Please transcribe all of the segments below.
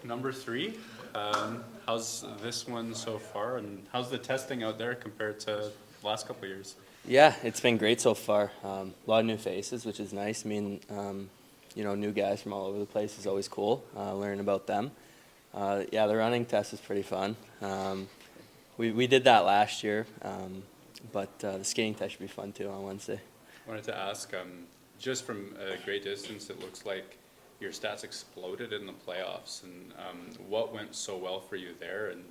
number 3. How's this one so far, and how's the testing out there compared to the last couple of years? Yeah, it's been great so far. A lot of new faces, which is nice. I mean, new guys from all over the place is always cool, learning about them. The running test is pretty fun. We did that last year, but the skating test should be fun too on Wednesday. I wanted to ask, just from a great distance, it looks like your stats exploded in the playoffs, and what went so well for you there? And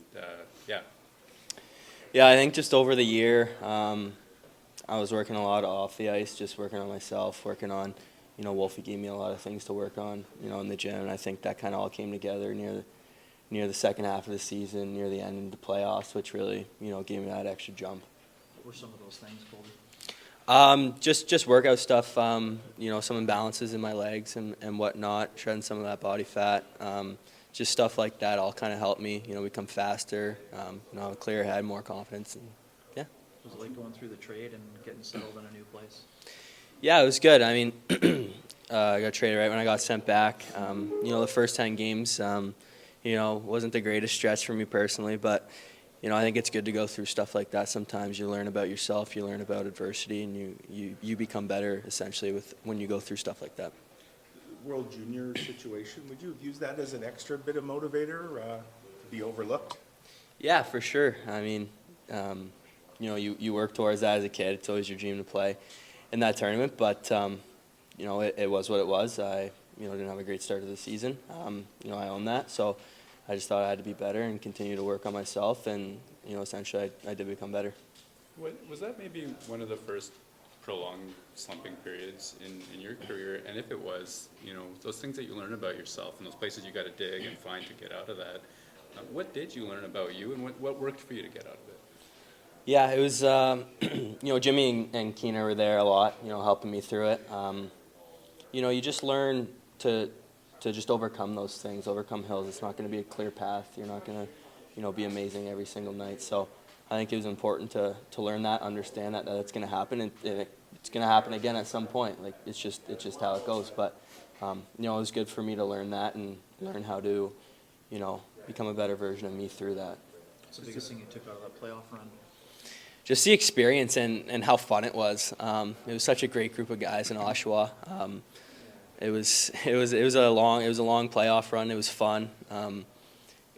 Yeah, I think just over the year, I was working a lot off the ice, just working on myself, working on, Wolfie gave me a lot of things to work on, in the gym, and I think that kind of all came together near the second half of the season, near the end of the playoffs, which really, gave me that extra jump. What were some of those things, Colby? Just workout stuff, some imbalances in my legs and whatnot, shredding some of that body fat, just stuff like that all kind of helped me, become faster, have a clear head, more confidence, and yeah. Was it like going through the trade and getting settled in a new place? Yeah, it was good. I mean, I got traded right when I got sent back. The first 10 games, wasn't the greatest stretch for me personally, but I think it's good to go through stuff like that. Sometimes you learn about yourself, you learn about adversity, and you become better essentially when you go through stuff like that. World Junior situation, would you have used that as an extra bit of motivator to be overlooked? Yeah, for sure. I mean, you work towards that as a kid. It's always your dream to play in that tournament, but it was what it was. I didn't have a great start to the season. I own that, so I just thought I had to be better and continue to work on myself, and essentially I did become better. Was that maybe one of the first prolonged slumping periods in your career? And if it was, those things that you learn about yourself and those places you got to dig and find to get out of that, what did you learn about you, and what worked for you to get out of it? Yeah, it was, Jimmy and Keena were there a lot, helping me through it. You just learn to just overcome those things, overcome hills. It's not going to be a clear path. You're not going to, be amazing every single night. So I think it was important to learn that, understand that it's going to happen, and it's going to happen again at some point. Like it's just how it goes. But it was good for me to learn that and learn how to, become a better version of me through that. What's the biggest thing you took out of that playoff run? Just the experience and how fun it was. It was such a great group of guys in Oshawa. It was a long playoff run. It was fun.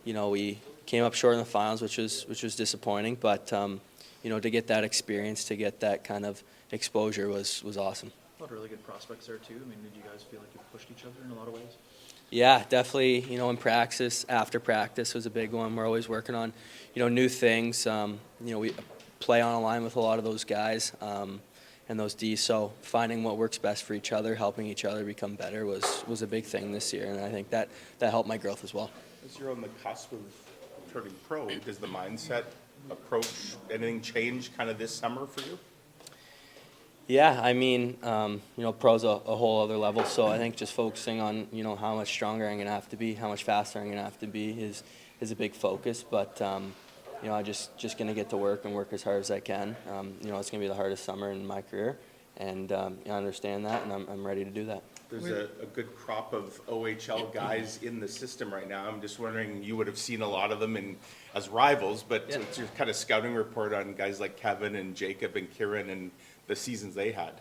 We came up short in the finals, which was disappointing. But to get that experience, to get that kind of exposure was awesome. A lot of really good prospects there too. I mean, did you guys feel like you pushed each other in a lot of ways? Yeah, definitely. In practice, after practice was a big one. We're always working on, new things. We play on a line with a lot of those guys. And those Ds, so finding what works best for each other, helping each other become better was a big thing this year, and I think that helped my growth as well. As you're on the cusp of turning pro, does the mindset approach anything change kind of this summer for you? Yeah, I mean, pro's a whole other level, so I think just focusing on, how much stronger I'm going to have to be, how much faster I'm going to have to be is a big focus, but I'm just going to get to work and work as hard as I can. It's going to be the hardest summer in my career, and I understand that, and I'm ready to do that. There's a good crop of OHL guys in the system right now. I'm just wondering, you would have seen a lot of them as rivals, but Yeah. It's your kind of scouting report on guys like Kevin and Jacob and Kieran and the seasons they had.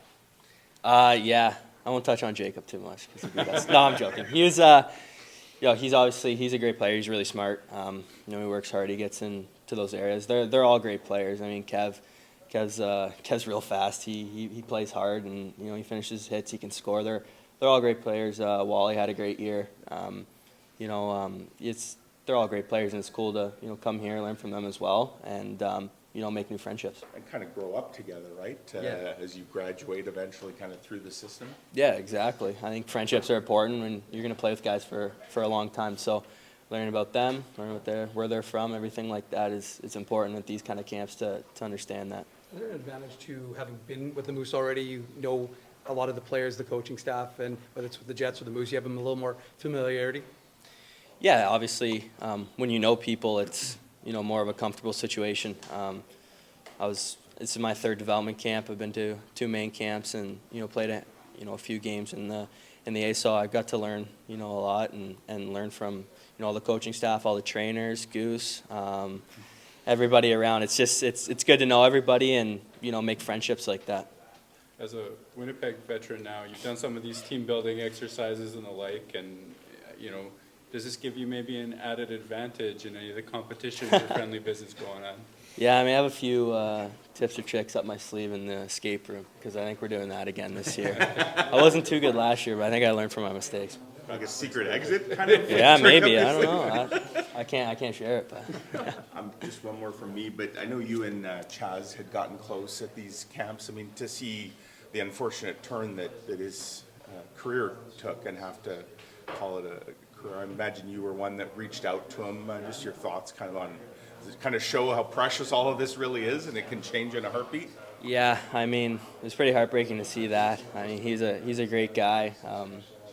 Yeah, I won't touch on Jacob too much. 'Cause he'd be best. No, I'm joking. He's he's a great player. He's really smart. He works hard. He gets into those areas. They're all great players. I mean, Kev's real fast. He plays hard, and he finishes hits. He can score. They're all great players. Wally had a great year. They're all great players, and it's cool to come here, learn from them as well, and make new friendships. And kind of grow up together, right? As you graduate eventually kind of through the system. Yeah, exactly. I think friendships are important when you're going to play with guys for a long time. So learning about them, learning where they're from, everything like that it's important at these kind of camps to understand that. Is there an advantage to having been with the Moose already? You know a lot of the players, the coaching staff, and whether it's with the Jets or the Moose, you have them a little more familiarity? Yeah, obviously, when you know people, it's more of a comfortable situation. It's my third development camp. I've been to 2 main camps and played a few games in the ASL. I got to learn a lot and learn from all the coaching staff, all the trainers, Goose, everybody around. It's just it's good to know everybody and make friendships like that. As a Winnipeg veteran now, you've done some of these team building exercises and the like, and does this give you maybe an added advantage in any of the competitions or friendly visits going on? Yeah, I mean, I have a few tips or tricks up my sleeve in the escape room because I think we're doing that again this year. I wasn't too good last year, but I think I learned from my mistakes. Like a secret exit kind of? Yeah, trick maybe. up I your don't sleeve? know. I can't share it, but Just one more from me, but I know you and Chaz had gotten close at these camps. I mean, to see the unfortunate turn that his career took and have to call it a career, I imagine you were one that reached out to him. Just your thoughts kind of on, does it kind of show how precious all of this really is and it can change in a heartbeat? yeah, I mean, it was pretty heartbreaking to see that. I mean, he's a great guy.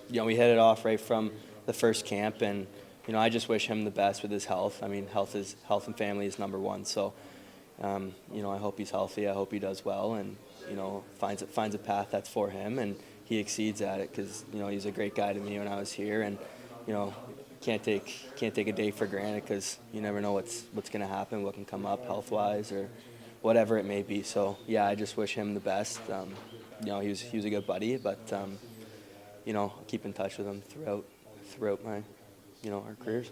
We hit it off right from the first camp, and I just wish him the best with his health. I mean, health and family is number one. So, I hope he's healthy. I hope he does well, and finds a path that's for him, and he exceeds at it because he's a great guy to me when I was here, and can't take a day for granted because you never know what's going to happen, what can come up health wise or whatever it may be. So yeah, I just wish him the best. He was a good buddy, but keep in touch with him throughout my our careers.